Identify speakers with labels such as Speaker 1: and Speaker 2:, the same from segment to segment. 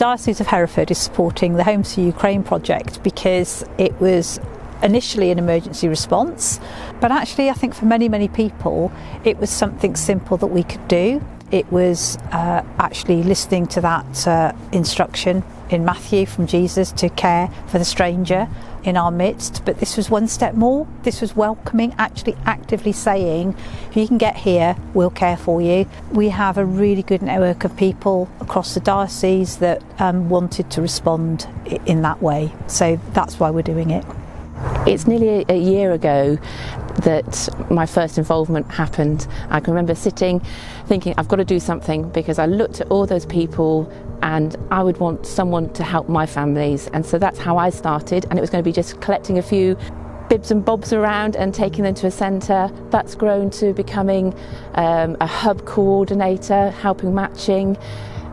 Speaker 1: Diocese of Hereford is supporting the Homes for Ukraine project because it was initially an emergency response, but actually I think for many people it was something simple that we could do. It was actually listening to that instruction in Matthew from Jesus to care for the stranger in our midst, but this was one step more. This was welcoming, actually actively saying, if you can get here, we'll care for you. We have a really good network of people across the diocese that wanted to respond in that way, so that's why we're doing it.
Speaker 2: It's nearly a year ago that my first involvement happened. I can remember sitting thinking, I've got to do something, because I looked at all those people and I would want someone to help my families, and so that's how I started. And it was going to be just collecting a few bibs and bobs around and taking them to a centre. That's grown to becoming a hub coordinator, helping matching,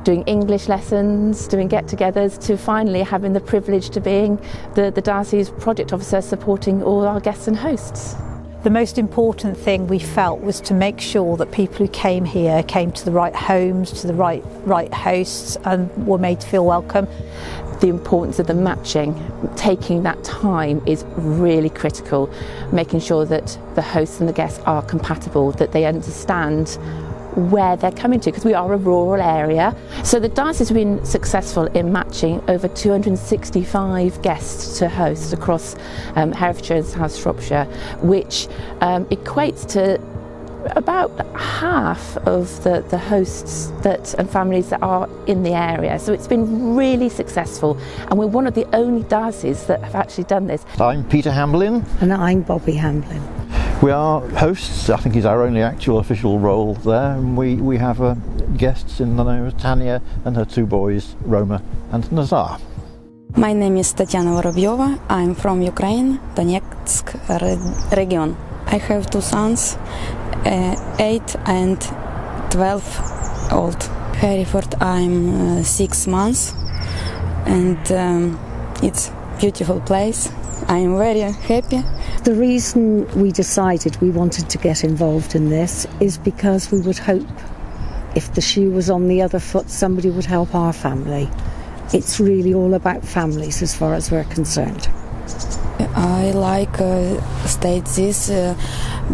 Speaker 2: doing English lessons, doing get-togethers, to finally having the privilege to being the diocese project officer supporting all our guests and hosts.
Speaker 1: The most important thing we felt was to make sure that people who came here came to the right homes, to the right hosts, and were made to feel welcome.
Speaker 2: The importance of the matching, taking that time, is really critical, making sure that the hosts and the guests are compatible, that they understand where they're coming to, because we are a rural area. So the diocese has been successful in matching over 265 guests to hosts across Herefordshire and South Shropshire, which equates to about half of the hosts and families that are in the area. So it's been really successful, and we're one of the only dioceses that have actually done this.
Speaker 3: I'm Peter Hamblin.
Speaker 4: And I'm Bobby Hamblin.
Speaker 3: We are hosts. I think is our only actual official role there, and we have guests in the name of Tanya and her two boys, Roma and Nazar.
Speaker 5: My name is Tatiana Vorobyova. I'm from Ukraine, Donetsk region. I have two sons, 8 and 12 old. Hereford, I'm 6 months, and it's a beautiful place. I'm very happy.
Speaker 4: The reason we decided we wanted to get involved in this is because we would hope, if the shoe was on the other foot, somebody would help our family. It's really all about families as far as we're concerned.
Speaker 5: I like state this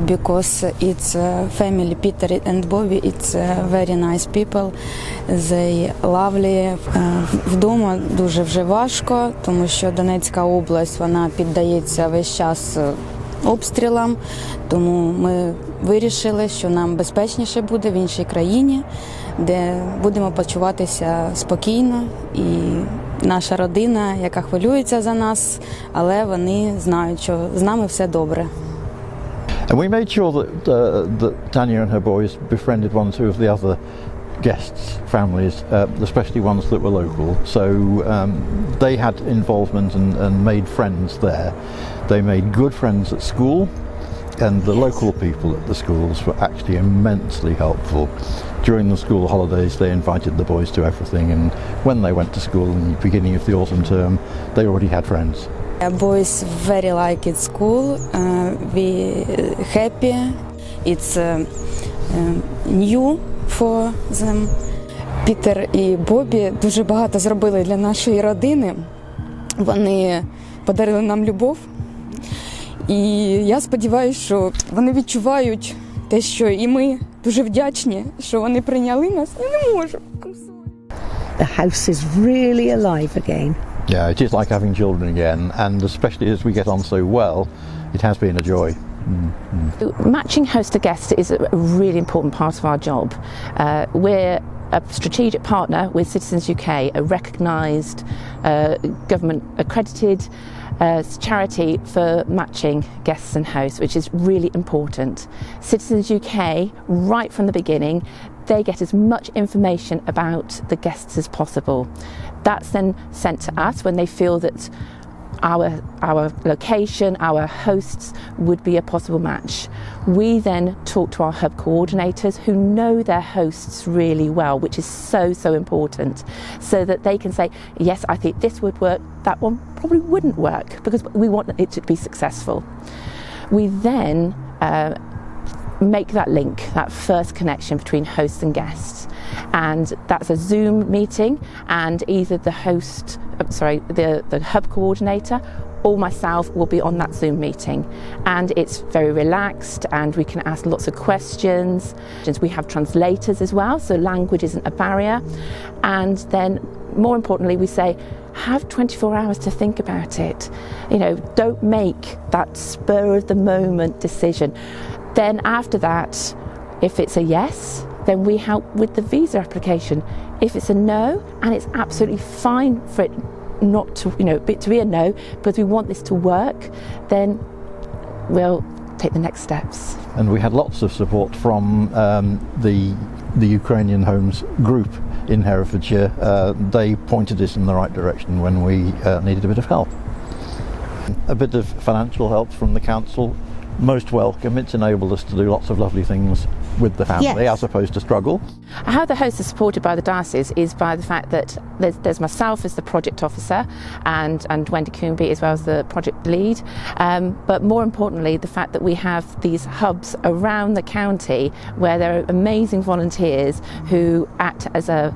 Speaker 5: because it's family. Peter and Bobby, it's very nice people. They lovely. Вдома дуже вже важко, тому що Донецька область, вона піддається весь час обстрілам. Тому ми вирішили, що нам безпечніше буде в іншій країні, де будемо почуватися спокійно, і наша родина, яка хвилюється за нас, але вони знають, що з нами все добре.
Speaker 3: And we made sure that Tanya and her boys befriended one or two of the other guests' families, especially ones that were local. So they had involvement and made friends there. They made good friends at school, and the local people at the schools were actually immensely helpful. During the school holidays, they invited the boys to everything, and when they went to school in the beginning of the autumn term, they already had friends.
Speaker 5: Boys very like it school. We happy. It's new for them. Пітер і Бобі дуже багато зробили для нашої родини. Вони подарили нам любов. І я сподіваюся, що вони відчувають те, що і ми дуже вдячні, що вони прийняли нас. Я не можу.
Speaker 4: The house is really alive again.
Speaker 3: Yeah, it is like having children again, and especially as we get on so well, it has been a joy.
Speaker 2: Matching host to guest is a really important part of our job. We're a strategic partner with Citizens UK, a recognised government accredited charity for matching guests and hosts, which is really important. Citizens UK, right from the beginning, they get as much information about the guests as possible. That's then sent to us when they feel that our location, our hosts would be a possible match. We then talk to our hub coordinators who know their hosts really well, which is so important, so that they can say, yes, I think this would work, that one probably wouldn't work, because we want it to be successful. We then make that link, that first connection between hosts and guests, and that's a Zoom meeting, and either the host, the hub coordinator or myself will be on that Zoom meeting, and it's very relaxed and we can ask lots of questions. We have translators as well, so language isn't a barrier. And then more importantly, we say have 24 hours to think about it. Don't make that spur of the moment decision. Then after that, if it's a yes, then we help with the visa application. If it's a no, and it's absolutely fine for it not to, to be a no, because we want this to work, then we'll take the next steps.
Speaker 3: And we had lots of support from the Ukrainian Homes group in Herefordshire. They pointed us in the right direction when we needed a bit of help. A bit of financial help from the council, most welcome. It's enabled us to do lots of lovely things with the family, as opposed to struggle.
Speaker 2: How the hosts are supported by the diocese is by the fact that there's myself as the project officer and Wendy Coombe as well as the project lead, but more importantly the fact that we have these hubs around the county where there are amazing volunteers who act as a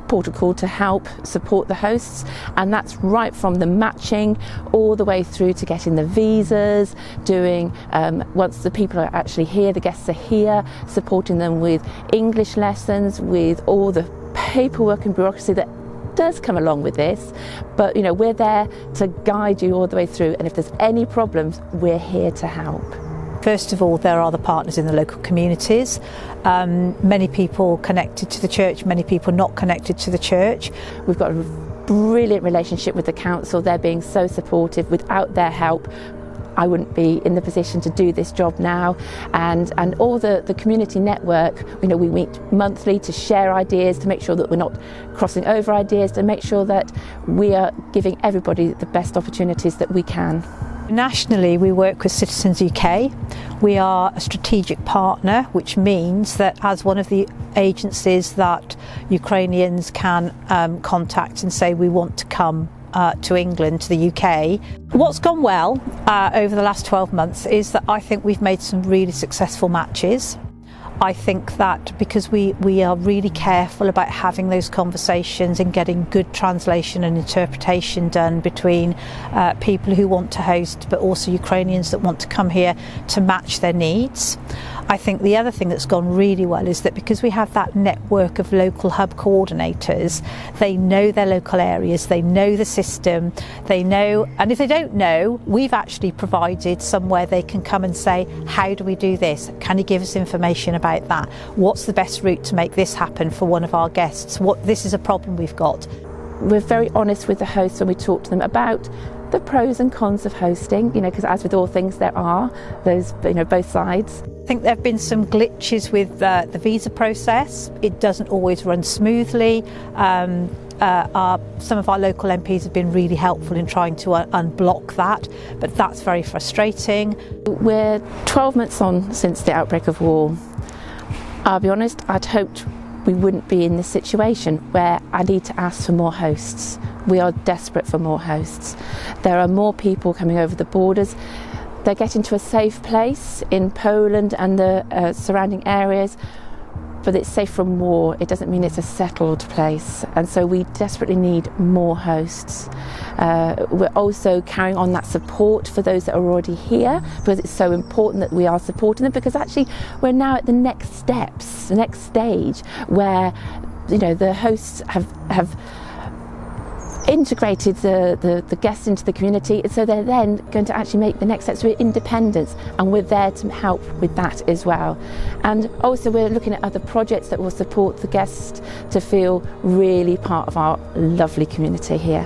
Speaker 2: protocol to help support the hosts, and that's right from the matching all the way through to getting the visas, doing once the people are actually here, the guests are here, supporting them with English lessons, with all the paperwork and bureaucracy that does come along with this. But we're there to guide you all the way through, and if there's any problems, we're here to help.
Speaker 1: First of all, there are the partners in the local communities, many people connected to the church, many people not connected to the church.
Speaker 2: We've got a brilliant relationship with the council. They're being so supportive. Without their help, I wouldn't be in the position to do this job now. And all the community network, we meet monthly to share ideas, to make sure that we're not crossing over ideas, to make sure that we are giving everybody the best opportunities that we can.
Speaker 1: Nationally, we work with Citizens UK. We are a strategic partner, which means that as one of the agencies that Ukrainians can contact and say we want to come to England, to the UK. What's gone well over the last 12 months is that I think we've made some really successful matches. I think that because we are really careful about having those conversations and getting good translation and interpretation done between people who want to host but also Ukrainians that want to come here to match their needs. I think the other thing that's gone really well is that because we have that network of local hub coordinators, they know their local areas, they know the system, they know, and if they don't know, we've actually provided somewhere they can come and say, how do we do this? Can you give us information about that? What's the best route to make this happen for one of our guests? This is a problem we've got.
Speaker 2: We're very honest with the hosts when we talk to them about the pros and cons of hosting, because as with all things there are those, both sides.
Speaker 1: I think there have been some glitches with the visa process. It doesn't always run smoothly. Some of our local MPs have been really helpful in trying to unblock that, but that's very frustrating.
Speaker 2: We're 12 months on since the outbreak of war. I'll be honest, I'd hoped we wouldn't be in this situation where I need to ask for more hosts. We are desperate for more hosts. There are more people coming over the borders. They're getting to a safe place in Poland and the surrounding areas, but it's safe from war. It doesn't mean it's a settled place, and so we desperately need more hosts. We're also carrying on that support for those that are already here, because it's so important that we are supporting them, because actually we're now at the next steps, the next stage where the hosts have integrated the guests into the community, so they're then going to actually make the next steps with independence, and we're there to help with that as well. And also we're looking at other projects that will support the guests to feel really part of our lovely community here.